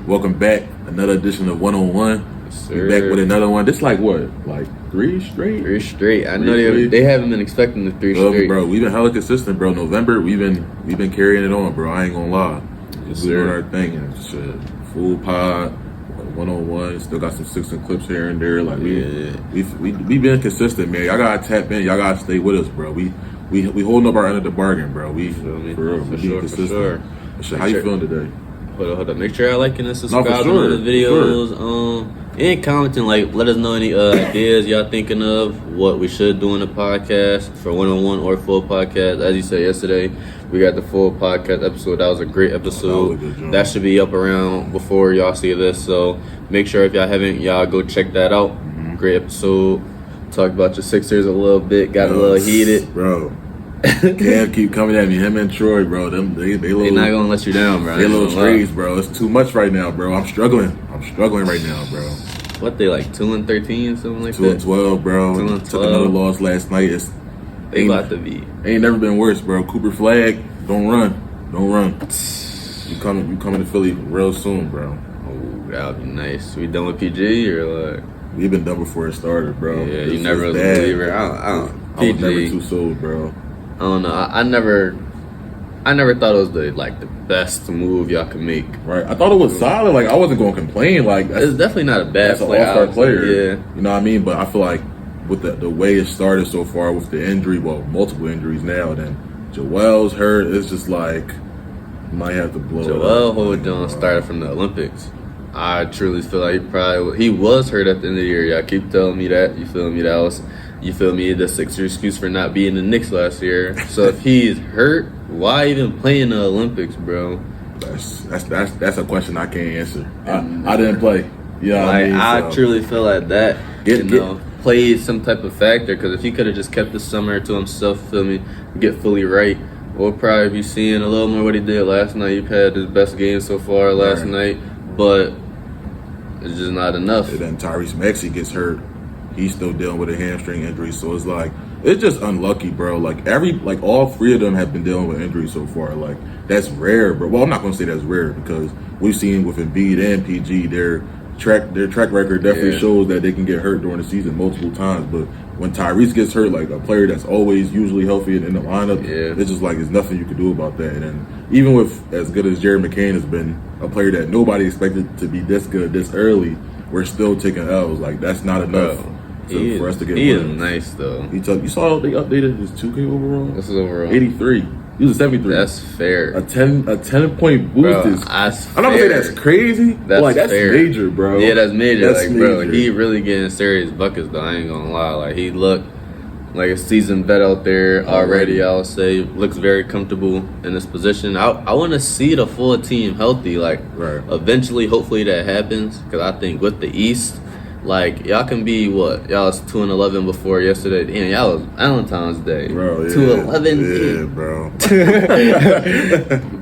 Welcome back. Another edition of 101. Yes, We're back with another one. This like what? Like three straight? Three straight. I know they haven't been expecting the three straight. Bro, we've been hella consistent, bro. November, we've been carrying it on, bro. I ain't gonna lie. Just doing our thing and shit. Full pod, 101. Still got some 6 and clips here and there. Like we been consistent, man. Y'all gotta tap in. Y'all gotta stay with us, bro. We holding up our end of the bargain, bro. We for real. For sure. How you feeling today? Hold up. Make sure y'all liking and subscribing to the videos. And commenting. Like, let us know any ideas y'all thinking of what we should do in the podcast for 101 or full podcast. As you said yesterday, we got the full podcast episode. That was a great episode. That should be up around before y'all see this. So make sure if y'all haven't, y'all go check that out. Great episode. Talked about your Sixers a little bit. Got a little heated, bro. Cam keep coming at me. Him and Troy, bro. They not gonna let you down, bro. They little strays, bro. It's too much right now, bro. I'm struggling right now, bro. What they like 2-13, something like 2 and 12, bro. 2 and 12. Took another loss last night. They about to be. Ain't never been worse, bro. Cooper Flag, don't run. You coming to Philly real soon, bro. Oh, that would be nice. We done with PG or like? We've been done before it started, bro. Yeah, you never was a believer. I was never too sold, bro. I don't know. I never thought it was the best move y'all could make. Right. I thought it was solid. Like, I wasn't going to complain. Like, it's definitely not a bad player. That's an all-star player. Yeah. You know what I mean? But I feel like with the way it started so far with the injury, well, multiple injuries now, then Joel's hurt. It's just like, you might have to blow it up. Joel Holden started from the Olympics. I truly feel like he was hurt at the end of the year. Y'all keep telling me that. You feel me? The Sixers excuse for not being the Knicks last year. So if he's hurt, why even play in the Olympics, bro? That's a question I can't answer. I didn't play. Yeah, I truly feel like that played some type of factor, because if he could have just kept the summer to himself, feel me, get fully right, we'll probably be seeing a little more what he did last night. He had his best game so far last night, but it's just not enough. And then Tyrese Maxey gets hurt. He's still dealing with a hamstring injury, so it's like it's just unlucky, bro. Like all 3 of them have been dealing with injuries so far. Like, that's rare, bro. Well, I'm not gonna say that's rare, because we've seen with Embiid and PG their track record definitely shows that they can get hurt during the season multiple times. But when Tyrese gets hurt, like a player that's always usually healthy in the lineup, it's just like there's nothing you can do about that. And even with as good as Jared McCain has been, a player that nobody expected to be this good this early, we're still taking L's. Like, that's not enough. For us to get he is nice though. You saw they updated his 2K overall. This is overall 83. He was a 73. That's fair. A 10-point boost bro, is. I'm not gonna say that's crazy. That's fair. Major, bro. Yeah, that's major. That's major. Bro, he really getting serious buckets though. I ain't gonna lie. Like, he looked like a seasoned vet out there already. I would say looks very comfortable in this position. I want to see the full team healthy. Like, eventually, hopefully that happens, because I think with the East, like, y'all can be what? Y'all was 2-11 before yesterday. Damn, y'all was Valentine's Day. Bro, 2-11. Yeah, bro.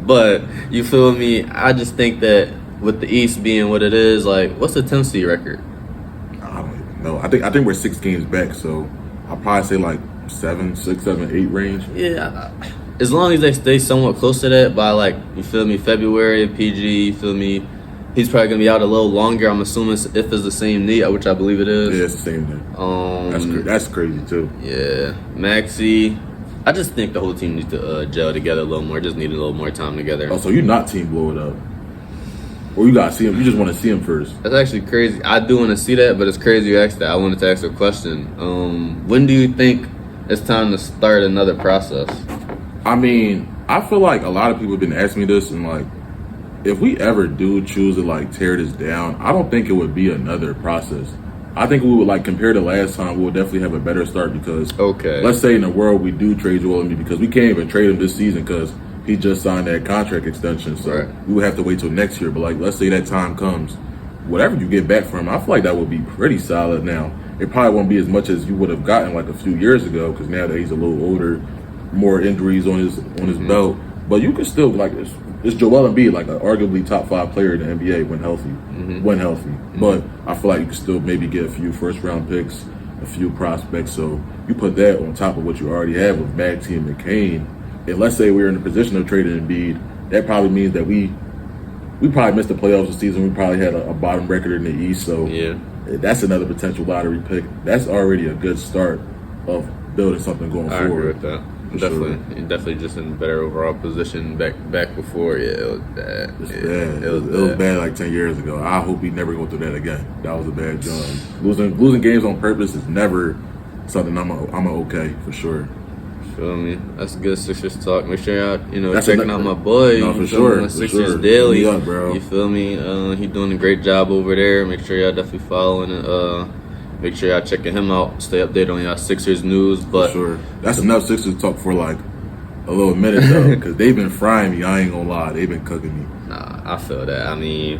But you feel me? I just think that with the East being what it is, like, what's the Tennessee record? I don't even know. I think we're 6 games back, so I'll probably say like 7, 6, 7, 8 range. Yeah. As long as they stay somewhat close to that by, like, you feel me, February, PG, you feel me, he's probably going to be out a little longer, I'm assuming, if it's the same knee, which I believe it is. Yeah, it's the same knee. That's crazy, too. Yeah. Maxey, I just think the whole team needs to gel together a little more. Just need a little more time together. Oh, so you're not team blow it up? Or you got to see him? You just want to see him first? That's actually crazy. I do want to see that, but it's crazy you asked that. I wanted to ask a question. When do you think it's time to start another process? I mean, I feel like a lot of people have been asking me this, and like, if we ever do choose to like tear this down, I don't think it would be another process. I think we would, like, compared to last time, we'll definitely have a better start, because let's say in the world we do trade Joel Embiid, because we can't even trade him this season because he just signed that contract extension, so we would have to wait till next year. But like, let's say that time comes, whatever you get back from him, I feel like that would be pretty solid. Now, it probably won't be as much as you would have gotten like a few years ago, because now that he's a little older, more injuries on his belt, but you could still, like, it's Joel Embiid, like an arguably top 5 player in the NBA when healthy. But I feel like you can still maybe get a few first round picks, a few prospects. So you put that on top of what you already have with Maxey and McCain. And let's say we're in the position of trading Embiid, that probably means that we we probably missed the playoffs this season. We probably had a bottom record in the East, so Yeah. that's another potential lottery pick. That's already a good start of building something going I agree forward. with that. For Definitely just in a better overall position back before. Yeah, it was bad. It's Yeah, bad. It was It was bad like 10 years ago. I hope we never go through that again. That was a bad job. Losing games on purpose is never something I'm okay for sure. Feel me? That's good Sixers talk. Make sure y'all, That's checking out my boy. No, for You feel sure. me? For Sixers sure. Daily. Hit me up, bro. You feel me? He doing a great job over there. Make sure y'all definitely following it. Make sure y'all checking him out. Stay updated on y'all Sixers news. But For sure. That's enough Sixers talk for like a little minute though, because they've been frying me. I ain't gonna lie. They've been cooking me. nah, I feel that. I mean,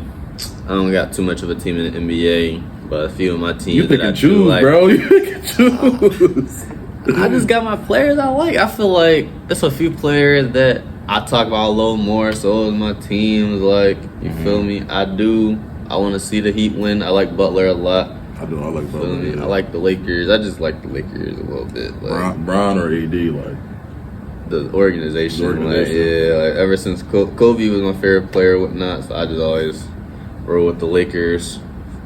I don't got too much of a team in the NBA, but a few of my teams You pick that I and do choose, like, bro. You pick and choose. I just got my players I like. I feel like there's a few players that I talk about a little more. So is my teams. Like, you feel me? I want to see the Heat win. I like Butler a lot. I do. I like Feel Butler. me? Yeah. I like the Lakers. I just like the Lakers a little bit. Like Bron or AD. Like the organization. The organization. Like, yeah, like ever since Kobe was my favorite player, whatnot. So I just always roll with the Lakers.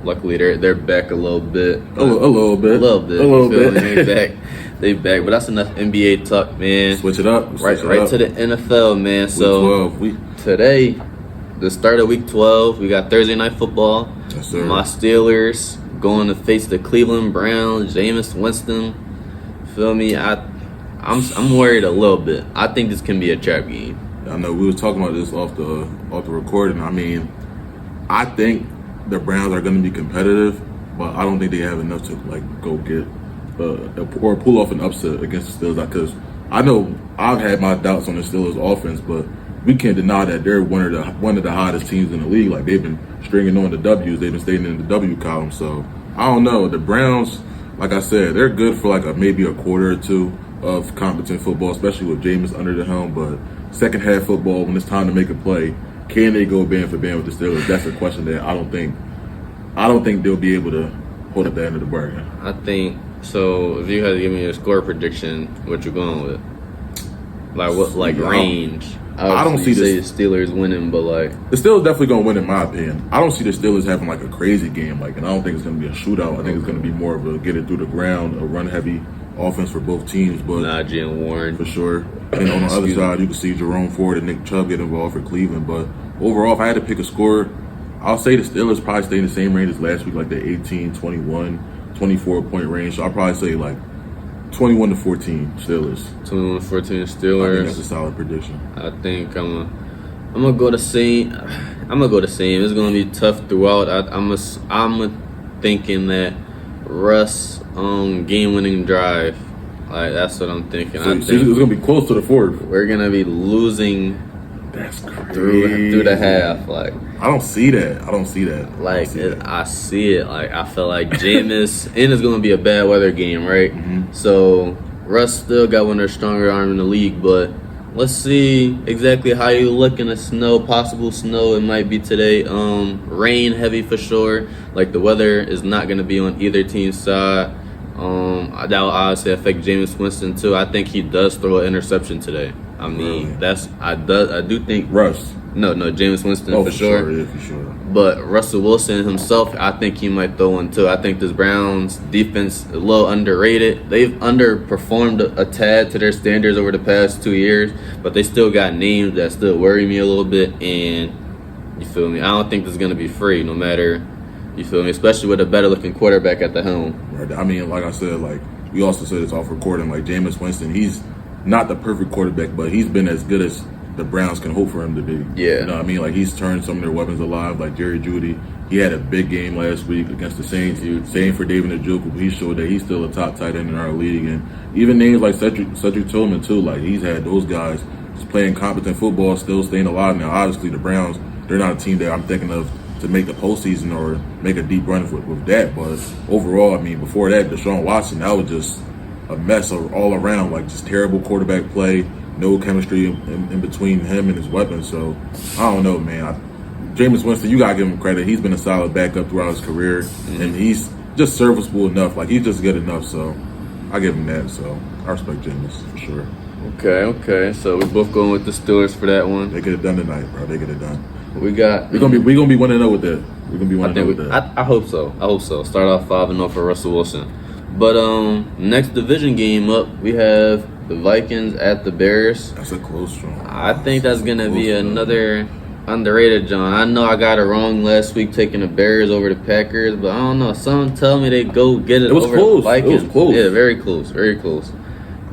Luckily, they're back a little bit. a little bit. A little bit. A little You feel bit. me? They back. They back. But that's enough NBA talk, man. Switch it up. Right to the NFL, man. So 12. today, the start of Week 12, we got Thursday Night Football. Yes, sir. My Steelers going to face the Cleveland Browns. Jameis Winston. Feel me? I'm worried a little bit. I think this can be a trap game. I know we was talking about this off the recording. I mean, I think the Browns are going to be competitive, but I don't think they have enough to like go get or pull off an upset against the Steelers. Because I know I've had my doubts on the Steelers offense, but we can't deny that they're one of the hottest teams in the league. Like they've been stringing on the W's, they've been staying in the W column. So I don't know. The Browns, like I said, they're good for like maybe a quarter or two of competent football, especially with Jameis under the helm. But second half football, when it's time to make a play, can they go band for band with the Steelers? That's a question that I don't think they'll be able to hold up the end of the bargain. I think so. If you had to give me a score prediction, what you going with? Like what? Like range? I don't see the this. Steelers winning, but like The Steelers definitely gonna win in my opinion. I don't see the Steelers having like a crazy game, and I don't think it's gonna be a shootout. I think it's gonna be more of a get it through the ground, a run heavy offense for both teams. But Najee and Warren. for sure. And on the other side, you can see Jerome Ford and Nick Chubb get involved for Cleveland. But overall, if I had to pick a score, I'll say the Steelers probably stay in the same range as last week, like the 18, 21, 24 point range. So I'll probably say like 21 to 14 Steelers. 21-14 I think Steelers. that's a solid prediction. I think I'm gonna go the same. I'm gonna go the same. It's gonna be tough throughout. I'm thinking that Russ game winning drive. Like that's what I'm thinking. So I it's think gonna be close to the fourth. we're gonna be losing That's crazy. through the half. Like I don't see that. I don't see that. I see it. Like I feel like Jameis and it's gonna be a bad weather game, right? Mm-hmm. So Russ still got one of their stronger arms in the league, but let's see exactly how you look in the snow. Possible snow it might be today. Rain heavy for sure. Like the weather is not gonna be on either team's side. That will obviously affect Jameis Winston too. I think he does throw an interception today. I mean, Really? I do think Russ. No, Jameis Winston Oh, for sure. Yeah, for sure. But Russell Wilson himself, I think he might throw one too. I think this Browns defense is a little underrated. They've underperformed a tad to their standards over the past 2 years, but they still got names that still worry me a little bit. And you feel me? I don't think this is gonna be free, no matter. You feel me? Especially with a better looking quarterback at the helm. Right. I mean, like I said, like we also said it's off recording. Like Jameis Winston, he's not the perfect quarterback, but he's been as good as the Browns can hope for him to be. Yeah. You know what I mean? Like he's turned some of their weapons alive, like Jerry Jeudy. He had a big game last week against the Saints. Same for David Njoku. He showed that he's still a top tight end in our league. And even names like Cedric Tillman too, like he's had those guys just playing competent football, still staying alive. Now obviously the Browns, they're not a team that I'm thinking of to make the postseason or make a deep run with that. But overall, I mean, before that, Deshaun Watson, that was just a mess all around, like just terrible quarterback play, no chemistry in between him and his weapons. So I don't know, man. Jameis Winston, you gotta give him credit. He's been a solid backup throughout his career, and he's just serviceable enough. Like he's just good enough. So I give him that. So I respect Jameis for sure. Okay. So we're both going with the Steelers for that one. They get it done tonight, bro. They get it done. We got. We're gonna be 1-0 with that. We're gonna be 1-0 with that. I hope so. Start off 5-0 for Russell Wilson. But next division game up, we have the Vikings at the Bears. That's a close one. I think that's gonna be another underrated John. I know I got it wrong last week taking the Bears over the Packers, but I don't know. Some tell me they go get it, was over close. the Vikings. It was close. Yeah, very close. Very close.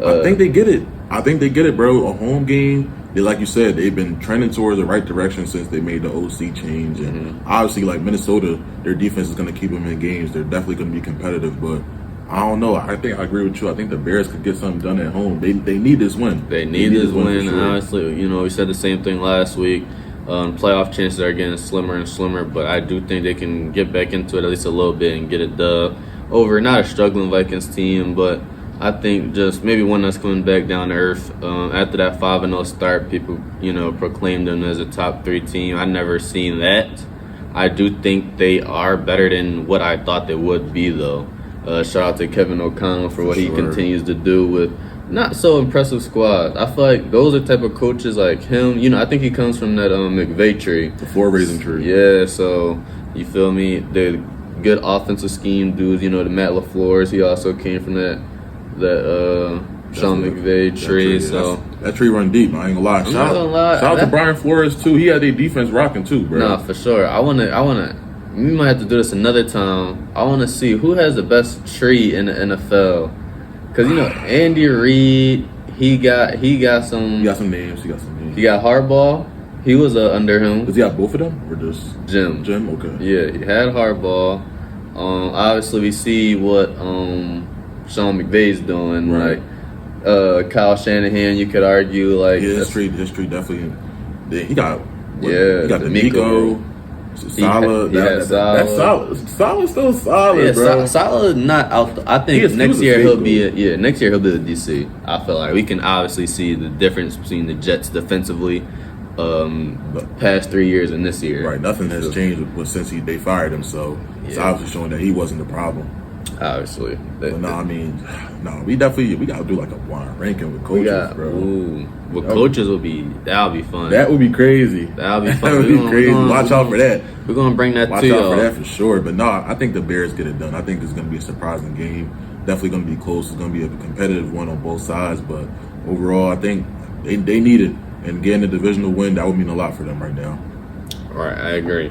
I think they get it. Bro. A home game. They, like you said, they've been trending towards the right direction since they made the OC change. And obviously, like Minnesota, their defense is going to keep them in games. They're definitely going to be competitive. But I don't know. I think I agree with you. I think the Bears could get something done at home. They need this win. They need this win. For sure. Honestly, we said the same thing last week. Playoff chances are getting slimmer and slimmer, but I do think they can get back into it at least a little bit and get it dub over not a struggling Vikings team, but I think just maybe one that's coming back down to earth. After that 5-0 start, people, proclaimed them as a top 3 team. I never seen that. I do think they are better than what I thought they would be, though. Shout out to Kevin O'Connell for what he continues to do with not so impressive squad. I feel like those are the type of coaches like him. I think he comes from that McVay tree. The floor-raising tree. Yeah, so you feel me? They're good offensive scheme dudes. The Matt LaFleur's. He also came from that Sean McVay tree. So that tree run deep. I ain't gonna lie. Shout out to Brian Flores too. He had their defense rocking too, bro. Nah, for sure. I wanna. We might have to do this another time. I wanna see who has the best tree in the NFL. Cause Andy Reid, he got some. He got some names. He got Harbaugh. He was under him. Does he have both of them or just Jim? Okay. Yeah, he had Harbaugh. Obviously we see what Sean McVay's doing. Right. Like Kyle Shanahan, you could argue like history definitely. He got he got the Nico. Solid. That's solid. Solid's still solid, yeah, bro. Solid not out. I think next year he'll be the DC. I feel like we can obviously see the difference between the Jets defensively, past 3 years and this year. Right. Nothing has changed since they fired him. So it's obviously showing that he wasn't the problem. Obviously. But we got to do like a wide ranking with coaches, bro. Coaches that'll be fun. That would be crazy. That'll be fun. That would be crazy. Watch out for that. We're gonna bring that Watch to out y'all. for that for sure. But I think the Bears get it done. I think it's gonna be a surprising game. Definitely gonna be close. It's gonna be a competitive one on both sides. But overall, I think they need it. And getting a divisional win, that would mean a lot for them right now. All right, I agree.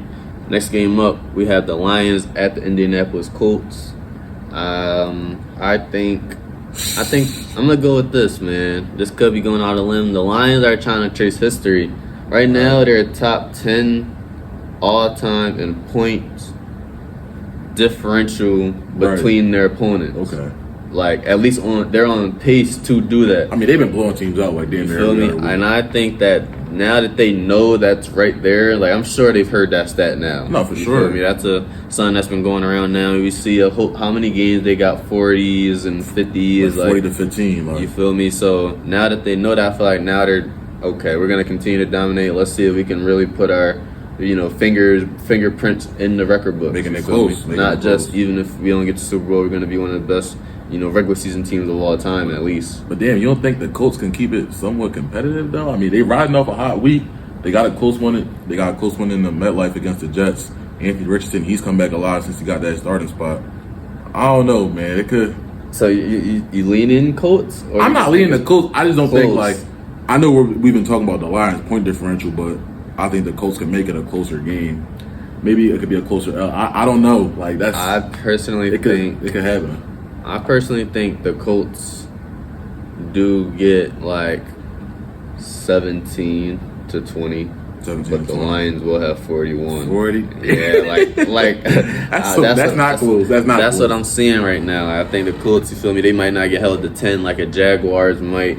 Next game up, we have the Lions at the Indianapolis Colts. I think I'm gonna go with this, man. This could be going out on a limb. The Lions are trying to chase history. Right now, they're top 10 all time in points differential between their opponents. Okay. Like at least they're on pace to do that. I mean, they've been blowing teams out like damn near. You feel me? And I think that now that they know that's right there, like I'm sure they've heard that stat now. No, for you sure. Feel me? That's something that's been going around now. We see how many games they got 40s and 50s, like 40 to 15. Like. You feel me? So now that they know that, I feel like now they're okay. We're gonna continue to dominate. Let's see if we can really put our fingerprints in the record book. Making it close. Not just even if we don't get to Super Bowl, we're gonna be one of the best. Regular season teams of all time, at least. But damn, you don't think the Colts can keep it somewhat competitive, though? I mean, they riding off a hot week. They got a close one. They got a close one in the MetLife against the Jets. Anthony Richardson, he's come back alive since he got that starting spot. I don't know, man. It could. So you lean in Colts? Or I'm not leaning the Colts. I just don't close. think like. I know we've been talking about the Lions point differential, but I think the Colts can make it a closer game. Maybe it could be a closer. I don't know. Like that's. I personally think it could happen. I personally think the Colts do get like 17 to 20, but the Lions will have 41. 40? Yeah, like that's not close. That's not. That's close. what I'm seeing right now. I think the Colts, you feel me? They might not get held to 10 like a Jaguars might,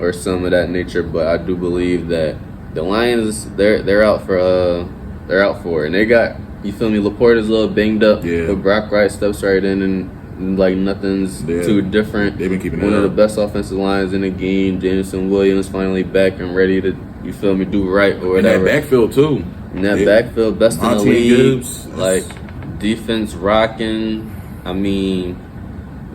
or some of that nature. But I do believe that the Lions, they're out for it, and they got, you feel me? Laporta's a little banged up, but Brock Wright steps right in and. Like nothing's too different. They've been keeping one of the best offensive lines in the game. Jameson Williams finally back and ready to, you feel me, do right or whatever. In that backfield too. In that backfield, best in the league. Gibbs. Like defense rocking. I mean,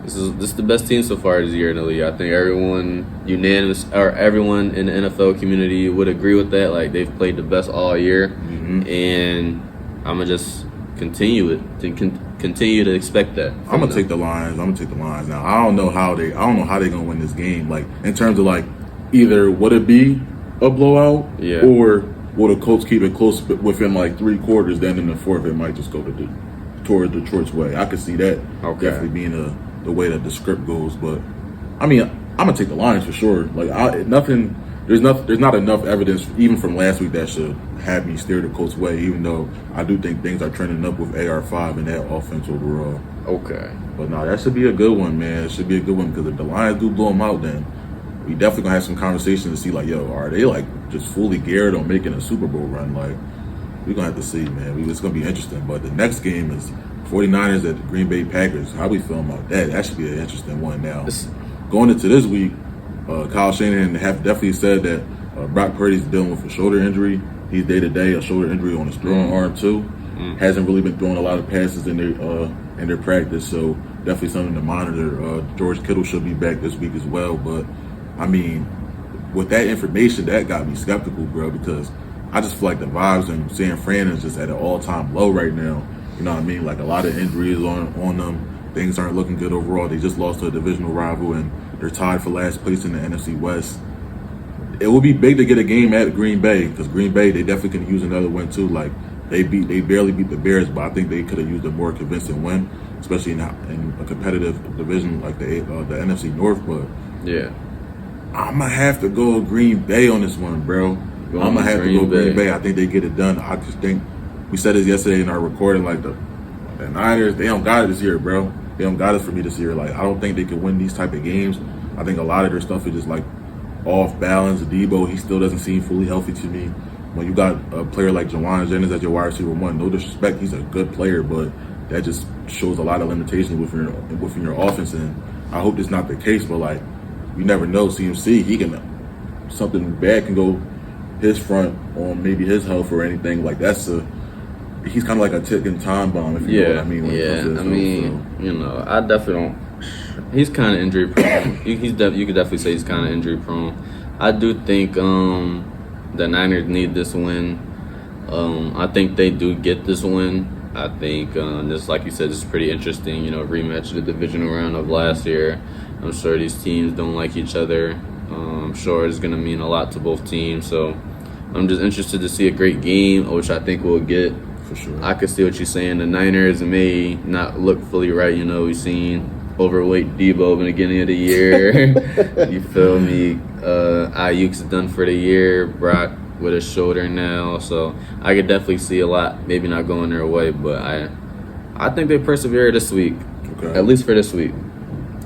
This is the best team so far this year in the league. I think everyone everyone in the NFL community would agree with that. Like they've played the best all year, and I'm gonna just continue it to continue to expect that. I'm gonna take the Lions. Now I don't know how they're gonna win this game. Like in terms of like either would it be a blowout, or will the Colts keep it close within like 3 quarters? Then in the fourth, it might just go toward Detroit's way. I could see that definitely being the way that the script goes. But I mean, I'm gonna take the Lions for sure. Like there's not enough evidence even from last week that should have me steer the Colts' way. Even though I do think things are trending up with AR5 and that offense overall. Okay. But no, that should be a good one, man. It should be a good one because if the Lions do blow them out, then we definitely gonna have some conversations to see like, yo, are they like just fully geared on making a Super Bowl run? Like, we're gonna have to see, man. It's gonna be interesting. But the next game is 49ers at the Green Bay Packers. How we feeling about that? That should be an interesting one. Now, going into this week, Kyle Shanahan have definitely said that Brock Purdy's dealing with a shoulder injury. He's day-to-day, a shoulder injury on his throwing arm too. Hasn't really been throwing a lot of passes in their practice, so definitely something to monitor. George Kittle should be back this week as well, but I mean, with that information, that got me skeptical, bro, because I just feel like the vibes in San Fran is just at an all-time low right now. You know what I mean? Like a lot of injuries on them. Things aren't looking good overall. They just lost to a divisional rival, and they're tied for last place in the NFC West. It would be big to get a game at Green Bay because Green Bay, they definitely can use another win too. Like they barely beat the Bears, but I think they could have used a more convincing win, especially in a competitive division like the NFC North. But yeah, I'm gonna have to go Green Bay on this one, bro. I'm gonna have to go Green Bay. I think they get it done. I just think we said this yesterday in our recording. Like the Niners, they don't got it this year, bro. They don't got it for me this year. Like I don't think they can win these type of games. I think a lot of their stuff is just like off balance. Debo, he still doesn't seem fully healthy to me. When you got a player like Jawan Jennings as your wide receiver one, no disrespect, he's a good player, but that just shows a lot of limitations within your offense. And I hope it's not the case, but like you never know. CMC, something bad can go his front on maybe his health or anything. Like he's kind of like a ticking time bomb. If you know what I mean. I definitely don't. He's kind of injury prone. You could definitely say he's kind of injury prone. I do think the Niners need this win. I think they do get this win. I think this, like you said, this is pretty interesting. Rematch of the divisional round of last year. I'm sure these teams don't like each other. I'm sure it's going to mean a lot to both teams. So I'm just interested to see a great game, which I think we'll get. For sure. I can see what you're saying. The Niners may not look fully right. We've seen overweight Debo in the beginning of the year. You feel me? Ayuk's done for the year. Brock with his shoulder now. So I could definitely see a lot maybe not going their way, but I think they persevere this week. Okay. At least for this week.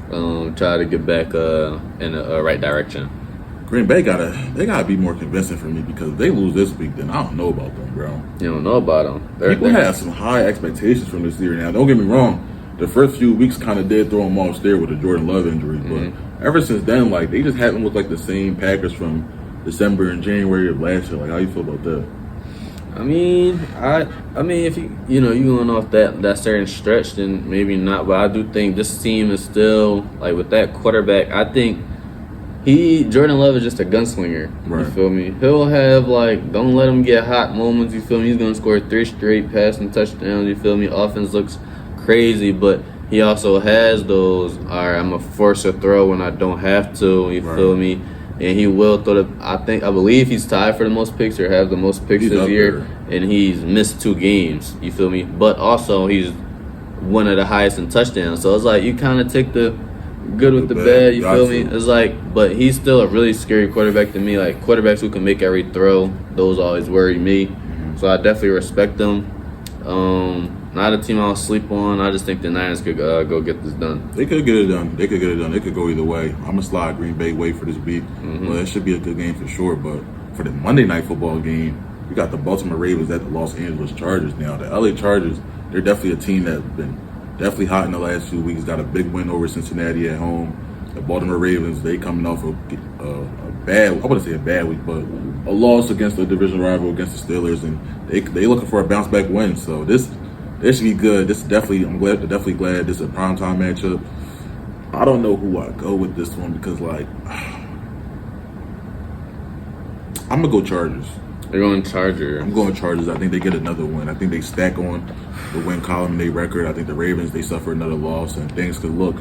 Try to get back in the right direction. Green Bay gotta be more convincing for me because if they lose this week, then I don't know about them, bro. You don't know about them. People have some high expectations from this year now. Don't get me wrong. The first few weeks kind of did throw them off there with the Jordan Love injury, but ever since then, like they just haven't looked like the same Packers from December and January of last year. Like, how you feel about that? I mean, if you going off that certain stretch, then maybe not. But I do think this team is still like with that quarterback. I think Jordan Love is just a gunslinger. Right. You feel me? He'll have don't let him get hot moments. You feel me? He's gonna score 3 straight passing touchdowns. You feel me? Offense looks crazy, but he also has those. All right, I'm a force a throw when I don't have to. You feel me? And he will throw I believe he's tied for the most picks or have the most picks this year, and he's missed 2 games. You feel me? But also he's one of the highest in touchdowns. So it's like you kind of take the good with the bad. You feel me? It's like, but he's still a really scary quarterback to me. Like quarterbacks who can make every throw, those always worry me. So I definitely respect them. Not a team I'll sleep on. I just think the Niners could go get this done. They could get it done. They could go either way. I'm going to slide Green Bay way for this week. But it should be a good game for sure. But for the Monday Night Football game, we got the Baltimore Ravens at the Los Angeles Chargers now. The LA Chargers, they're definitely a team that's been definitely hot in the last few weeks. Got a big win over Cincinnati at home. The Baltimore Ravens, they coming off a bad, I wouldn't say a bad week, but a loss against the division rival against the Steelers. And they looking for a bounce back win. So this should be good. I'm definitely glad this is a primetime matchup. I don't know who I go with this one because, like, I'm gonna go Chargers. They're going Chargers. I'm going Chargers. I think they get another win. I think they stack on the win column in their record. I think the Ravens, they suffer another loss, and things could look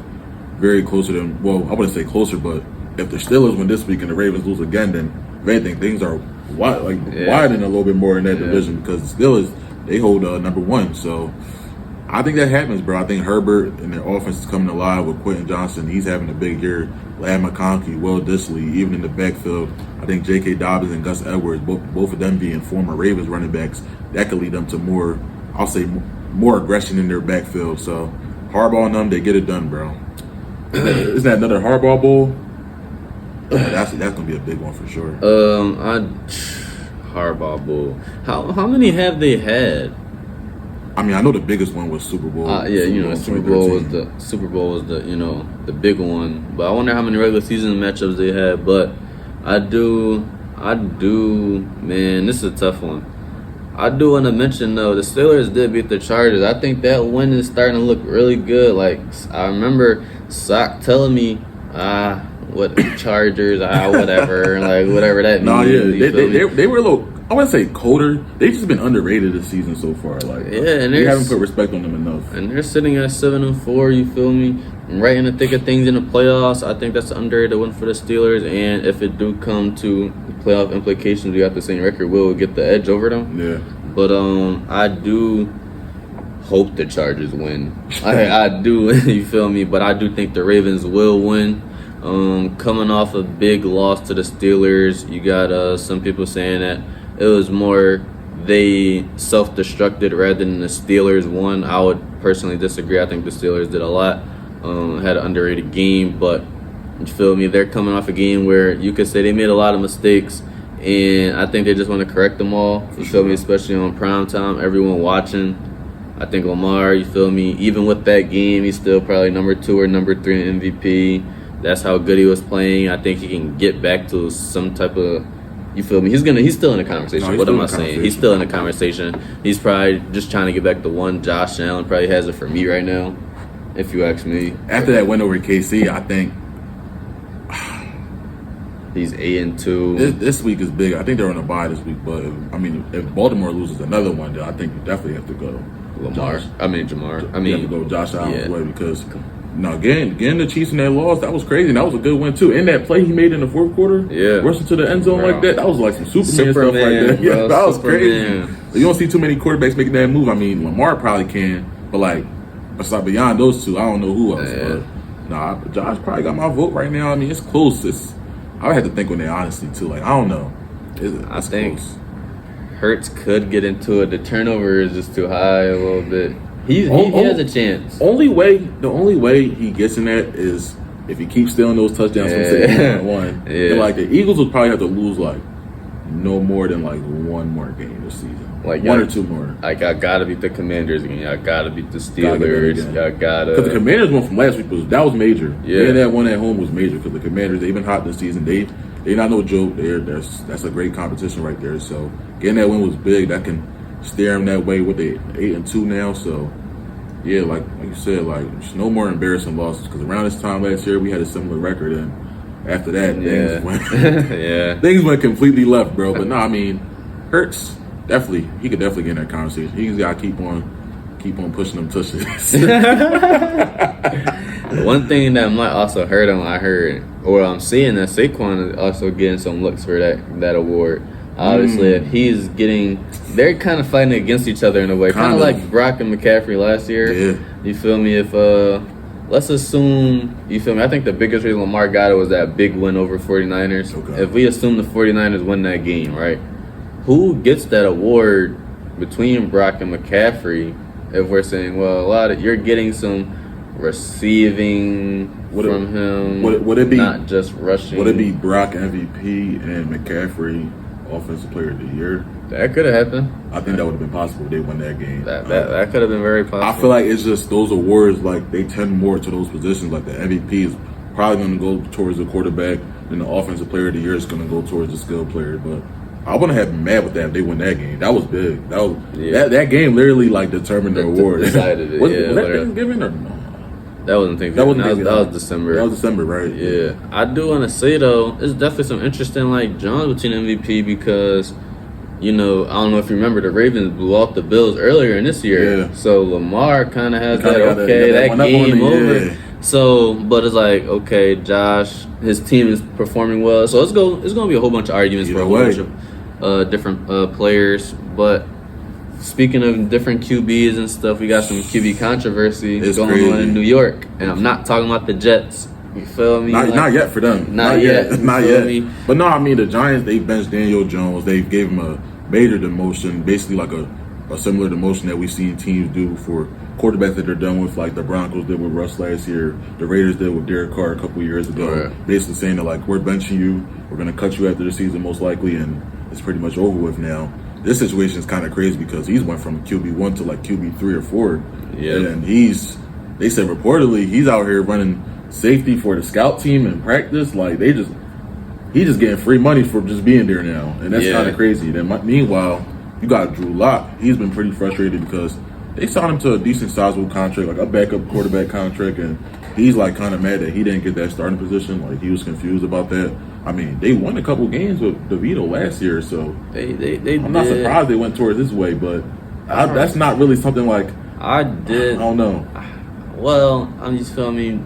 very closer than, well, I wouldn't say closer, but if the Steelers win this week and the Ravens lose again, then if anything, things are widening a little bit more in that division because the Steelers, they hold number one. So I think that happens, bro. I think Herbert and their offense is coming alive with Quentin Johnson. He's having a big year. Ladd McConkey, Will Dissly, even in the backfield. I think J.K. Dobbins and Gus Edwards, both of them being former Ravens running backs, that could lead them to more, I'll say, more aggression in their backfield. So Harbaugh and them, they get it done, bro. Isn't that another Harbaugh Bowl? That's gonna be a big one for sure. Harbaugh Bowl. How many have they had? I mean, I know the biggest one was Super Bowl. Super Bowl was the the big one. But I wonder how many regular season matchups they had. But I do, man, this is a tough one. I do want to mention though, the Steelers did beat the Chargers. I think that win is starting to look really good. Like I remember Sock telling me, what Chargers, whatever, like whatever that means. No, yeah, they were a little, I wouldn't say colder. They've just been underrated this season so far. Like, and we haven't put respect on them enough. And they're sitting at 7-4. You feel me? And right in the thick of things in the playoffs. I think that's an underrated win for the Steelers. And if it do come to playoff implications, we got the same record. We'll get the edge over them. Yeah. But I do hope the Chargers win. I do. You feel me? But I do think the Ravens will win. Coming off a big loss to the Steelers, you got some people saying that it was more they self-destructed rather than the Steelers won. I would personally disagree. I think the Steelers did a lot, had an underrated game, but you feel me? They're coming off a game where you could say they made a lot of mistakes, and I think they just want to correct them all. You feel me? Especially on prime time, everyone watching. I think Lamar, you feel me? Even with that game, he's still probably number 2 or number 3 in MVP. That's how good he was playing. I think he can get back to some type of, you feel me? He's still in the conversation. What am I saying? He's still in the conversation. He's probably just trying to get back to one. Josh Allen probably has it for me right now, if you ask me. After that win over KC, I think he's 8-2. This week is big. I think they're on a bye this week, but if Baltimore loses another one, then I think you definitely have to go Jamar. You have to go Josh Allen's way because. No, getting the Chiefs in that loss, that was crazy. And that was a good win, too. And that play he made in the fourth quarter, rushing to the end zone like that was like some Superman stuff like that. Yeah, bro, that was crazy. You don't see too many quarterbacks making that move. I mean, Lamar probably can, but like, beyond those two, I don't know who else. But, Josh probably got my vote right now. I mean, it's close. I would have to think on that, honestly, too. Like, I don't know. I think close. Hurts could get into it. The turnover is just too high a little bit. He has a chance. The only way he gets in that is if he keeps stealing those touchdowns from say 1-1. Yeah. Like the Eagles would probably have to lose like no more than like one more game this season. Like one or two more. Like I gotta beat the Commanders again. I gotta beat the Steelers. I gotta. Because the Commanders one from last week was major. Yeah, that one at home was major because the Commanders, they've been hot this season. They're not no joke. That's a great competition right there. So getting that win was big. That can steer them that way with they 8-2 now. So yeah, like you said, like there's no more embarrassing losses because around this time last year we had a similar record, and after that things went completely left, bro. But no, I mean, Hurts he could definitely get in that conversation. He's got to keep on pushing them tushes. One thing that might also hurt him, I'm seeing that Saquon is also getting some looks for that award. Obviously, if he's they're kind of fighting against each other in a way, kind of like Brock and McCaffrey last year. Yeah. You feel me? If let's assume, you feel me? I think the biggest reason Lamar got it was that big win over 49ers. Okay. If we assume the 49ers win that game, right? Who gets that award between Brock and McCaffrey? If we're saying, well, you're getting some receiving from him, would it be not just rushing? Would it be Brock MVP and McCaffrey Offensive Player of the Year? That could have happened. I think that would have been possible if they won that game. That could have been very possible. I feel like it's just those awards, like they tend more to those positions. Like the MVP is probably going to go towards the quarterback, and the Offensive Player of the Year is going to go towards the skill player. But I wouldn't have been mad with that if they won that game. That was big. That game literally like determined the award. Decided it. was that Thanksgiving or no? That wasn't Thanksgiving. That was December. That was December, right? Yeah. I do want to say, though, it's definitely some interesting, like, John between MVP because, you know, I don't know if you remember, the Ravens blew off the Bills earlier in this year. Yeah. So Lamar kind of has Kinda that, that game over. Yeah. So, but it's like, okay, Josh, his team is performing well. So it's going to be a whole bunch of arguments for a whole bunch of different players. But speaking of different QBs and stuff, we got some QB controversy going on in New York. And I'm not talking about the Jets. You feel me? Not yet for them. Not yet. Not yet. Me? But no, I mean, the Giants, they benched Daniel Jones. They gave him a major demotion, basically like a similar demotion that we've seen teams do for quarterbacks that they're done with, like the Broncos did with Russ last year, the Raiders did with Derek Carr a couple years ago. Right. Basically saying that, like, we're benching you, we're going to cut you after the season most likely, and it's pretty much over with now. This situation is kind of crazy because he's went from QB1 to like QB3 or 4. Yeah. And they said reportedly he's out here running safety for the scout team in practice. Like, he's just getting free money for just being there now. And that's kind of crazy. Then meanwhile, you got Drew Lock. He's been pretty frustrated because they signed him to a decent sizable contract, like a backup quarterback contract, and he's like kind of mad that he didn't get that starting position. Like, he was confused about that. I mean, they won a couple games with DeVito last year, so I'm not surprised they went towards this way, but that's not really something like I don't know. Well, I'm just feeling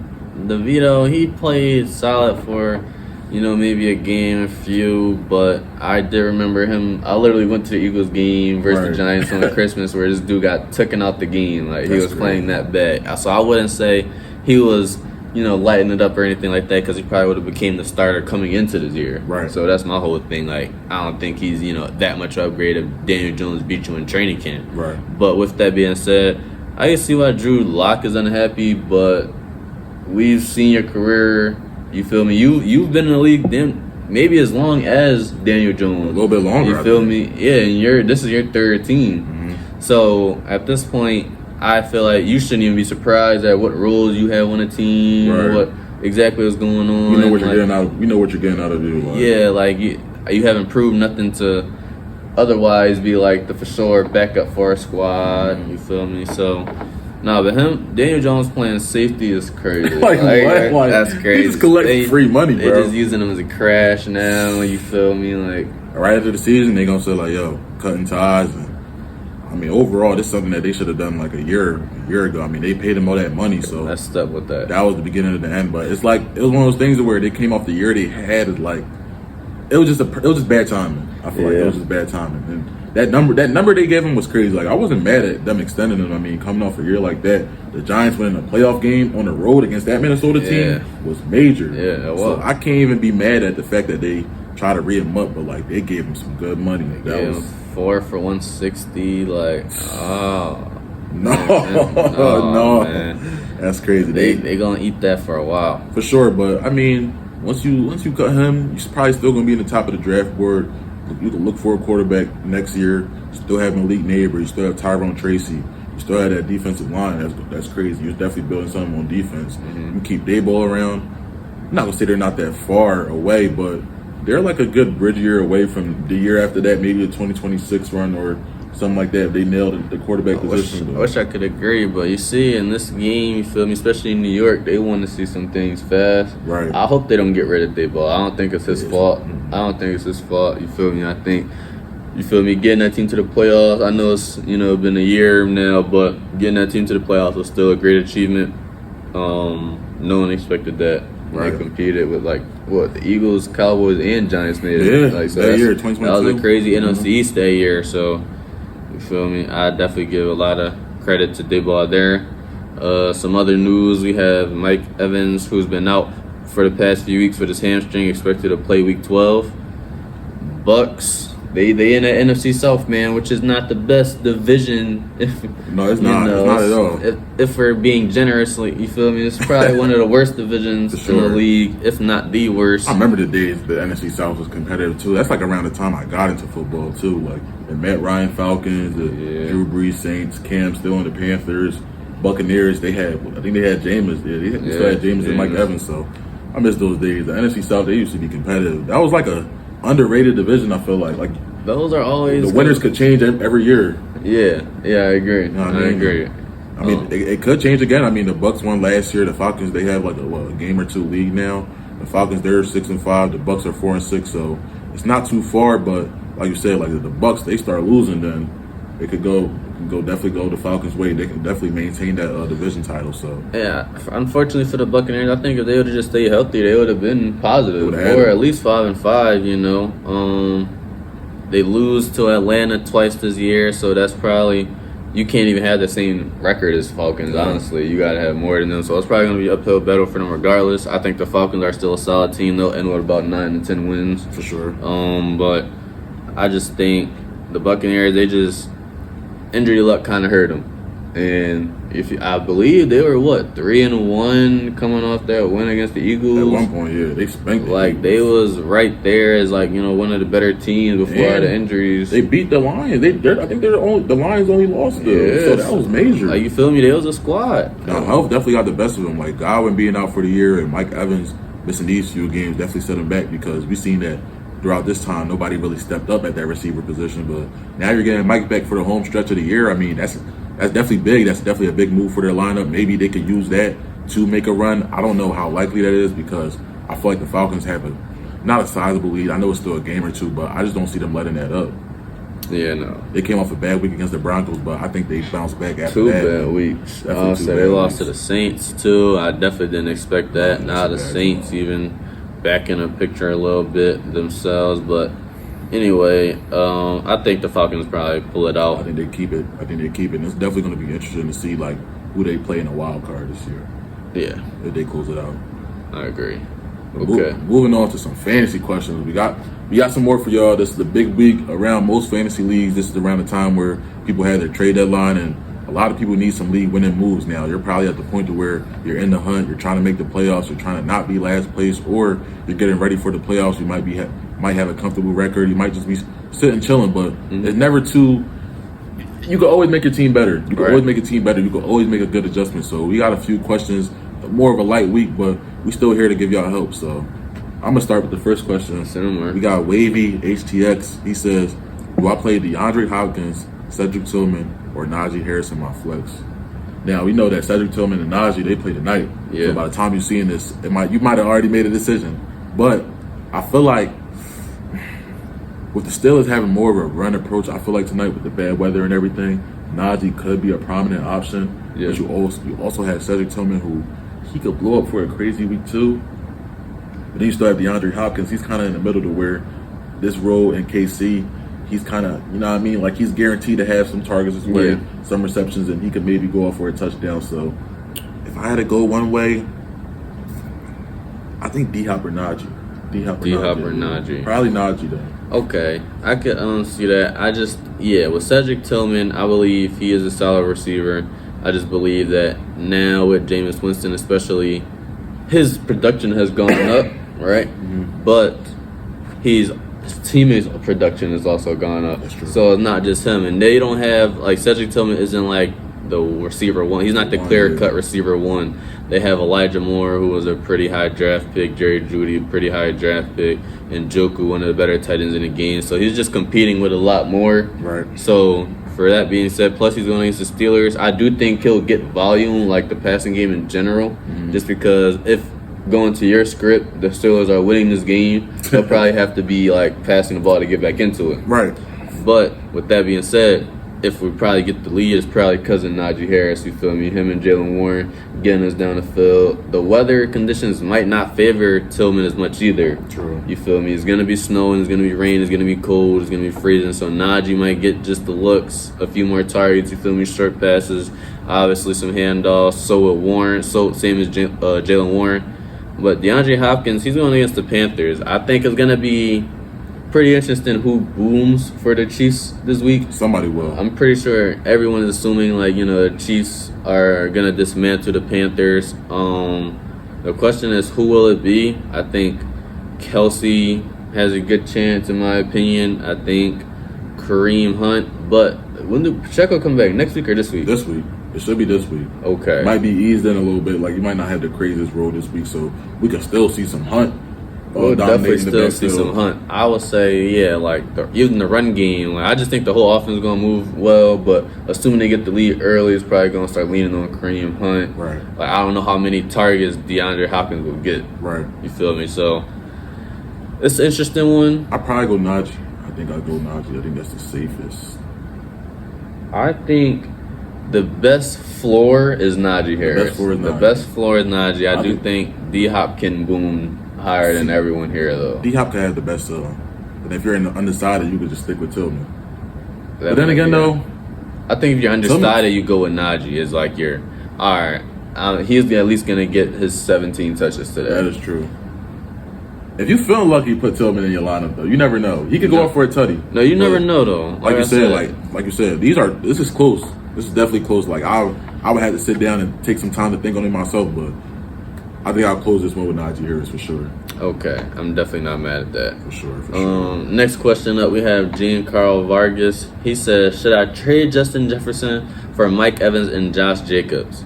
DeVito, he played solid for, you know, maybe a game, a few, but I did remember him. I literally went to the Eagles game versus the Giants on Christmas where this dude got taken out the game. Like, he was playing that bad. So I wouldn't say he was, you know, lighting it up or anything like that because he probably would have became the starter coming into this year. Right. So that's my whole thing. Like, I don't think he's, you know, that much upgrade if Daniel Jones beat you in training camp. Right. But with that being said, I can see why Drew Lock is unhappy, but we've seen your career. You feel me? You've been in the league then maybe as long as Daniel Jones. A little bit longer. You feel me? Yeah, and this is your third team. Mm-hmm. So at this point, I feel like you shouldn't even be surprised at what roles you have on the team, what exactly is going on. You know what you're getting out. You know what you're getting out of it. Like. Yeah, like you haven't proved nothing to otherwise be like the for sure backup for a squad. Mm-hmm. You feel me? So. Nah, but Daniel Jones playing safety is crazy. like, that's crazy. He just collecting free money, bro. They're just using him as a crash now. You feel me? Like, right after the season, they gonna say like, "Yo, cutting ties." And I mean, overall, this is something that they should have done like a year ago. I mean, they paid him all that money, so messed up with that. That was the beginning of the end. But it's like it was one of those things where they came off the year they had is like it was just bad timing. I feel like it was just bad timing. And that number they gave him was crazy. Like, I wasn't mad at them extending him. I mean, coming off a year like that, the Giants winning a playoff game on the road against that Minnesota team was major. Yeah, it was. So I can't even be mad at the fact that they try to re him up, but like they gave him some good money. That was 4 for $160. Like, no, man. That's crazy. They gonna eat that for a while for sure. But I mean, once you cut him, you're probably still gonna be in the top of the draft board. You can look for a quarterback next year. You still have Malik Neighbor. You still have Tyrone Tracy. You still have that defensive line. That's crazy. You're definitely building something on defense. Mm-hmm. You keep Daboll around. I'm not going to say they're not that far away, but they're like a good bridge year away from the year after that, maybe a 2026 run or something like that if they nailed the quarterback position. I wish I could agree, but you see, in this game, you feel me, especially in New York, they want to see some things fast. Right. I hope they don't get rid of Daboll. I don't think it's his fault. You feel me? I think, you feel me, getting that team to the playoffs, I know it's, you know, been a year now, but getting that team to the playoffs was still a great achievement. No one expected that. Right. They competed with, like, the Eagles, Cowboys, and Giants made it. Yeah, like, so that year, 2022. That was a crazy NFC East that year, so... You feel me? I definitely give a lot of credit to Daboll there. Some other news, we have Mike Evans, who's been out for the past few weeks with his hamstring, expected to play Week 12. Bucks, they in the NFC South, man, which is not the best division. No, it's not. It's not at all. If we're being generous, like, you feel me? It's probably one of the worst divisions in the league, if not the worst. I remember the days the NFC South was competitive too. That's like around the time I got into football too. Like the Matt Ryan Falcons, the Drew Brees Saints, Cam still in the Panthers, Buccaneers. I think they had Jameis there. They still had Jameis and Mike Evans. So I miss those days. The NFC South, they used to be competitive. That was like a underrated division. I feel like those are always the winners could change every year. Yeah, I agree. You know what I mean? agree. I mean, it could change again. I mean, the Bucks won last year. The Falcons, they have like a game or two lead now. The Falcons, they're 6-5. The Bucks are 4-6. So it's not too far. But like you said, like the Bucks, they start losing, then it could definitely go the Falcons' way. They can definitely maintain that division title. So yeah, unfortunately for the Buccaneers, I think if they would have just stayed healthy, they would have been positive or at least 5-5. You know, they lose to Atlanta twice this year, so that's probably. You can't even have the same record as Falcons, honestly. You got to have more than them. So it's probably going to be uphill battle for them regardless. I think the Falcons are still a solid team. They'll end with about 9-10 wins. For sure. But I just think the Buccaneers, injury luck kind of hurt them. And I believe they were, 3-1 coming off that win against the Eagles? At one point, yeah. They spanked the Eagles. They was right there as, one of the better teams before all the injuries. They beat the Lions. I think the Lions only lost them. Yeah, so that was major. You feel me? They was a squad. Now, health definitely got the best of them. Like, Godwin being out for the year and Mike Evans missing these few games definitely set them back because we've seen that throughout this time, nobody really stepped up at that receiver position. But now you're getting Mike back for the home stretch of the year. I mean, that's definitely big. That's definitely a big move for their lineup. Maybe they could use that to make a run. I don't know how likely that is because I feel like the Falcons have not a sizable lead. I know it's still a game or two, but I just don't see them letting that up. Yeah, no. They came off a bad week against the Broncos, but I think they bounced back after two that. Bad weeks. They lost to the Saints, too. I definitely didn't expect that. Now the Saints even back in the picture a little bit themselves, but anyway, I think the Falcons probably pull it out. I think they keep it. And it's definitely going to be interesting to see who they play in a wild card this year. Yeah, if they close it out. I agree. Okay. Moving on to some fantasy questions. We got some more for y'all. This is the big week around most fantasy leagues. This is around the time where people have their trade deadline, and a lot of people need some league winning moves now. You're probably at the point to where you're in the hunt. You're trying to make the playoffs. You're trying to not be last place, or you're getting ready for the playoffs. You might have a comfortable record. You might just be sitting chilling, but it's never too. You can always make your team better. You can always make a team better. You can always make a good adjustment. So we got a few questions. More of a light week, but we still here to give y'all help. So I'm gonna start with the first question. We got Wavy HTX. He says, "Do I play DeAndre Hopkins, Cedric Tillman, or Najee Harris in my flex?" Now we know that Cedric Tillman and Najee, they play tonight. Yeah. So by the time you're seeing this, you might have already made a decision. But I feel like with the Steelers having more of a run approach, I feel like tonight with the bad weather and everything, Najee could be a prominent option. Yeah. But you also have Cedric Tillman, who he could blow up for a crazy week too. But then you still have DeAndre Hopkins. He's kind of in the middle to where this role in KC, he's kind of, you know what I mean? Like, he's guaranteed to have some targets as well, some receptions, and he could maybe go off for a touchdown. So if I had to go one way, I think D-Hop or Najee. Probably Najee, though. Okay, I could see that. With Cedric Tillman, I believe he is a solid receiver. I just believe that now with Jameis Winston, especially, his production has gone up, right? Mm-hmm. But his teammates' production has also gone up. That's true. So it's not just him. And they don't have, Cedric Tillman isn't like the receiver one. He's not the clear-cut receiver one. They have Elijah Moore, who was a pretty high draft pick, Jerry Jeudy, pretty high draft pick, and Njoku, one of the better tight ends in the game. So he's just competing with a lot more. Right. So for that being said, plus he's going against the Steelers, I do think he'll get volume, like the passing game in general, just because if going to your script, the Steelers are winning this game, they'll probably have to be passing the ball to get back into it. Right. But with that being said, if we probably get the lead, it's probably because of Najee Harris, you feel me? Him and Jalen Warren getting us down the field. The weather conditions might not favor Tillman as much either. True. You feel me? It's going to be snowing, it's going to be rain, it's going to be cold, it's going to be freezing. So Najee might get just the looks, a few more targets, you feel me? Short passes, obviously some handoffs. So with Warren, same as Jalen Warren. But DeAndre Hopkins, he's going against the Panthers. I think it's going to be pretty interesting who booms for the Chiefs this week. Somebody will. I'm pretty sure everyone is assuming the Chiefs are gonna dismantle the Panthers. The question is, who will it be? I think Kelsey has a good chance, in my opinion. I think Kareem Hunt. But when do Pacheco come back? Next week or this week? This week. It should be this week. Okay. Might be eased in a little bit. You might not have the craziest role this week, so we can still see some Hunt. We'll definitely dominating the still see backfield. some Hunt. I would say, yeah, like even the run game. Like I just think the whole offense is gonna move well, but assuming they get the lead early, it's probably gonna start leaning on Kareem Hunt. Right. Like I don't know how many targets DeAndre Hopkins will get. Right. You feel me? So it's an interesting one. I probably go Najee. I think I'll go Najee. I think that's the safest. I think the best floor is Najee Harris. The best floor is Najee. I do think D Hop can boom higher than everyone here though. D Hop can have the best but if you're in the undecided, you could just stick with Tillman. That But then might again, be though, it. I think if you're undecided, you go with Najee. It's like you're all right. He's at least gonna get his 17 touches today. that is true. If you feeling lucky, put Tillman in your lineup though. You never know. He could go up for a tutty. No, you never know though. Like you said, like you said, this is close. This is definitely close. Like I would have to sit down and take some time to think on it myself, but I think I'll close this one with Najee Harris for sure. Okay, I'm definitely not mad at that. For sure. Next question up, we have Giancarlo Vargas. He says, should I trade Justin Jefferson for Mike Evans and Josh Jacobs?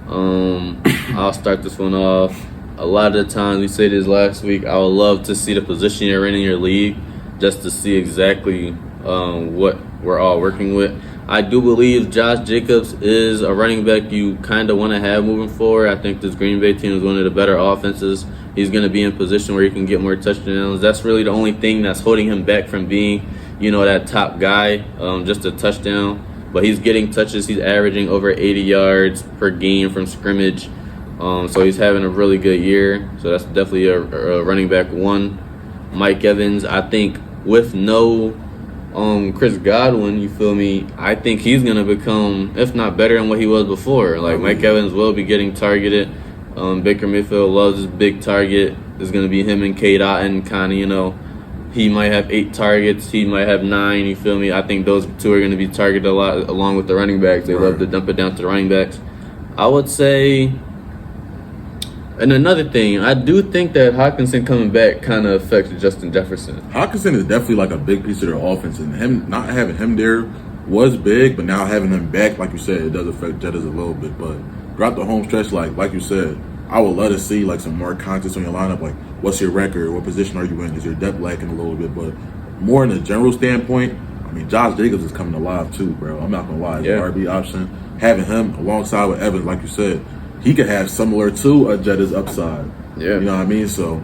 I'll start this one off. A lot of the times, we said this last week, I would love to see the position you're in your league just to see exactly what we're all working with. I do believe Josh Jacobs is a running back you kind of want to have moving forward. I think this Green Bay team is one of the better offenses. He's going to be in position where he can get more touchdowns. That's really the only thing that's holding him back from being, that top guy, just a touchdown. But he's getting touches. He's averaging over 80 yards per game from scrimmage. So he's having a really good year. So that's definitely a running back one. Mike Evans, I think with no Chris Godwin, you feel me? I think he's going to become, if not better than what he was before. Like Mike Evans will be getting targeted. Baker Mayfield loves his big target. It's going to be him and Cade Otton kind of, he might have 8 targets. He might have 9, you feel me? I think those two are going to be targeted a lot along with the running backs. They love to dump it down to the running backs. I would say, and another thing, I do think that Hawkinson coming back kind of affects Justin Jefferson. Hawkinson is definitely like a big piece of their offense, and him not having him there was big, but now having him back, like you said, it does affect Jettas a little bit. But throughout the home stretch, like you said, I would love to see like some more contests on your lineup. Like, what's your record? What position are you in? Is your depth lacking a little bit? But more in a general standpoint, I mean, Josh Jacobs is coming alive too, bro. I'm not gonna lie, it's an RB option. Having him alongside with Evans, like you said, he could have similar to a Jetta's upside. Yeah, you know what I mean. So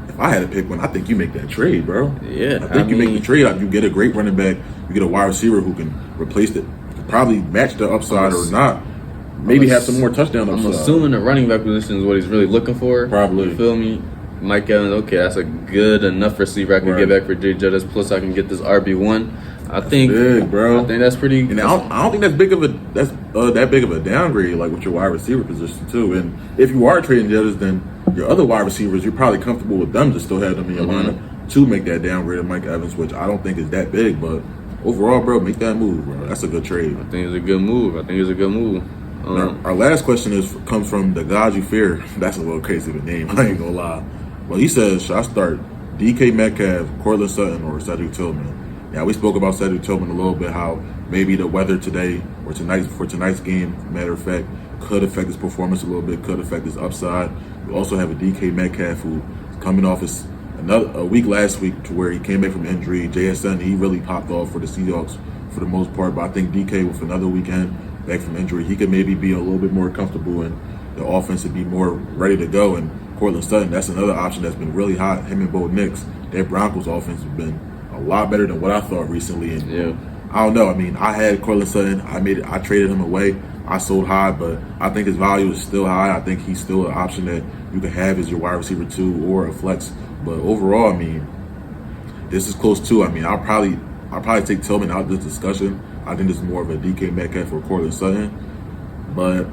if I had to pick one, I think you make that trade, bro. Yeah, I think you make the trade. You get a great running back. You get a wide receiver who can replace it, probably match the upside or not. Maybe have some more touchdown upside. I'm assuming the running back position is what he's really looking for. Probably. You feel me? Mike Evans, okay, that's a good enough receiver I can get back for Jay Jettas. Plus, I can get this RB1. I think, big, bro. I think that's pretty. And I don't think that's big of a that big of a downgrade, like with your wide receiver position too. And if you are trading Jettas, then your other wide receivers, you're probably comfortable with them to still have them in your lineup to make that downgrade of Mike Evans, which I don't think is that big. But overall, bro, make that move, bro. That's a good trade. I think it's a good move. Our last question comes from the God You Fear. That's a little crazy of a name. I ain't gonna lie. Well, he says, should I start DK Metcalf, Cortland Sutton, or Cedric Tillman? Yeah, we spoke about Cedric Tillman a little bit, how maybe the weather today or tonight's game, matter of fact, could affect his performance a little bit, could affect his upside. We also have a DK Metcalf who is coming off a week last week to where he came back from injury. JSN, he really popped off for the Seahawks for the most part, but I think DK with another weekend back from injury, he could maybe be a little bit more comfortable and the offense would be more ready to go. And Cortland Sutton, that's another option that's been really hot. Him and Bo Nix, their Broncos offense has been a lot better than what I thought recently. And I don't know. I mean, I had Cortland Sutton. I traded him away. I sold high, but I think his value is still high. I think he's still an option that you can have as your wide receiver 2 or a flex. But overall, I mean, this is close too. I mean, I'll probably take Tillman out of this discussion. I think this is more of a DK Metcalf or Cortland Sutton. But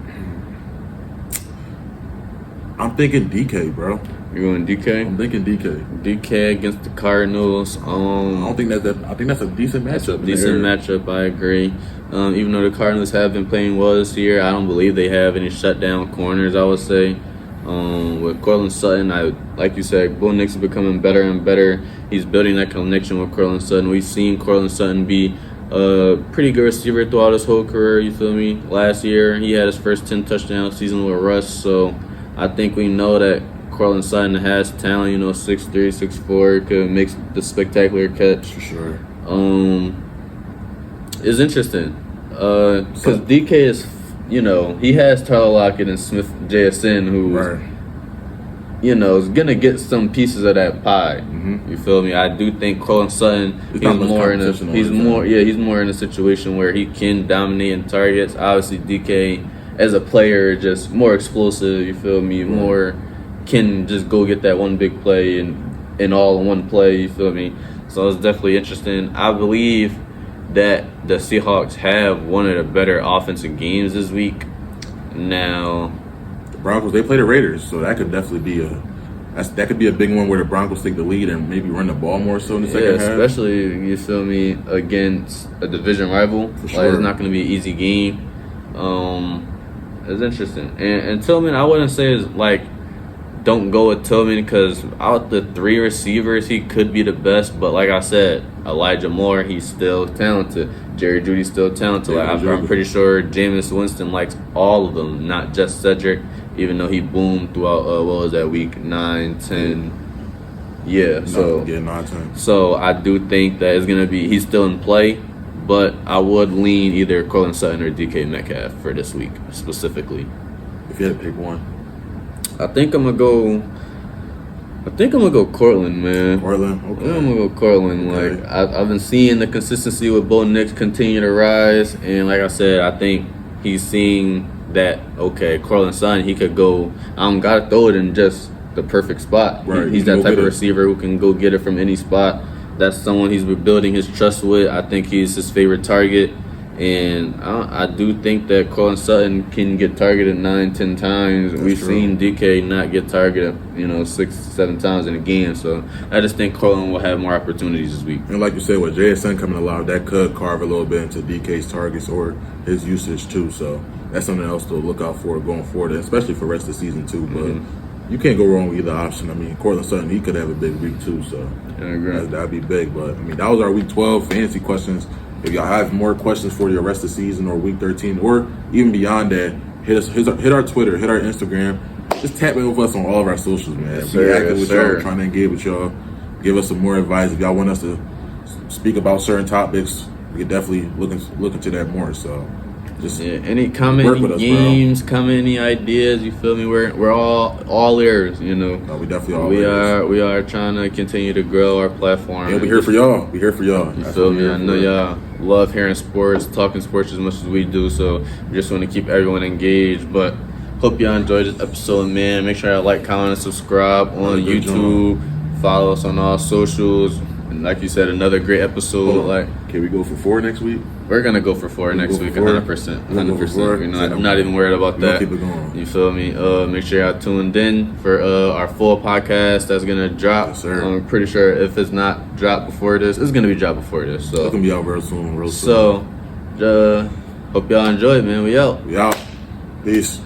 I'm thinking DK, bro. You're going DK? I'm thinking DK. DK against the Cardinals. I don't think I think that's a decent matchup. That's a decent matchup, I agree. Even though the Cardinals have been playing well this year, I don't believe they have any shutdown corners, I would say. With Cortland Sutton, like you said, Bo Nix is becoming better and better. He's building that connection with Cortland Sutton. We've seen Cortland Sutton be a pretty good receiver throughout his whole career, you feel me? Last year, he had his first 10 touchdown season with Russ, so I think we know that Cortland Sutton has talent, 6'3", 6'4", could make the spectacular catch. For sure. It's interesting. Because DK is, he has Tyler Lockett and Smith JSN, who, Right. is going to get some pieces of that pie. Mm-hmm. You feel me? I do think Cortland Sutton, he's more in a situation where he can dominate in targets. Obviously, DK, as a player, just more explosive, you feel me? More can just go get that one big play and all in one play, you feel me? So it's definitely interesting. I believe that the Seahawks have one of the better offensive games this week. Now, The Broncos, they play the Raiders, so that could definitely be that could be a big one where the Broncos take the lead and maybe run the ball more so in the second half. especially, you feel me, against a division rival. For Like, sure. it's not going to be an easy game. It's interesting. And Tillman, I wouldn't say is like, don't go with Tillman, because out the 3 receivers, he could be the best. But like I said, Elijah Moore, he's still talented. Jerry Jeudy's still talented. Yeah, I'm pretty sure Jameis Winston likes all of them, not just Cedric, even though he boomed throughout, what was that, week 9, 10? Yeah, so 9-10. So I do think that it's going to be, he's still in play. But I would lean either Cortland Sutton or DK Metcalf for this week, specifically. If you had to pick one. I think I'm gonna go Cortland, man. Portland, I'm okay. gonna go Cortland. Okay. Like I've been seeing the consistency with Bo Nix continue to rise, and like I said, I think he's seeing that Cortland Sutton, he could go. I don't gotta throw it in just the perfect spot. Right, He's he can that go type get of it. receiver who can go get it from any spot. That's someone he's rebuilding his trust with. I think he's his favorite target. And I do think that Cortland Sutton can get targeted 9-10 times. We've true. seen DK not get targeted, 6-7 times in a game. So I just think Cortland will have more opportunities this week. And like you said, with JSN coming alive, that could carve a little bit into DK's targets or his usage too. So that's something else to look out for going forward, and especially for the rest of the season too. But you can't go wrong with either option. I mean, Cortland Sutton, he could have a big week too. So I agree. that'd be big. But I mean, that was our week 12 fantasy questions. If y'all have more questions for the rest of the season or week 13 or even beyond that, hit our Twitter, hit our Instagram. Just tap in with us on all of our socials, man. Yes, Be sir, active yes, with y'all, sir. trying to engage with y'all. Give us some more advice. If y'all want us to speak about certain topics, we could definitely look into that more. So just Any work commenting with us, games, commenting ideas, you feel me? We're all ears, no, we definitely all We are trying to continue to grow our platform. Yeah, we here for y'all. We here for y'all. You feel me? I know y'all love hearing sports, talking sports as much as we do, so we just want to keep everyone engaged. But hope y'all enjoyed this episode, man. Make sure y'all like, comment, and subscribe on Good YouTube. Follow us on all socials. And like you said, another great episode. Like, can we go for 4 next week? we're gonna go for 4 next go week, for 4? 100%. We'll go for 4? 100%. I'm not even worried about We'll that. keep it going. You feel me? Make sure y'all tuned in for our full podcast that's gonna drop. Yes, sir. I'm pretty sure if it's not dropped before this, it's gonna be dropped before this. So It's gonna be out real soon. hope y'all enjoy it, man. We out. We out. Peace.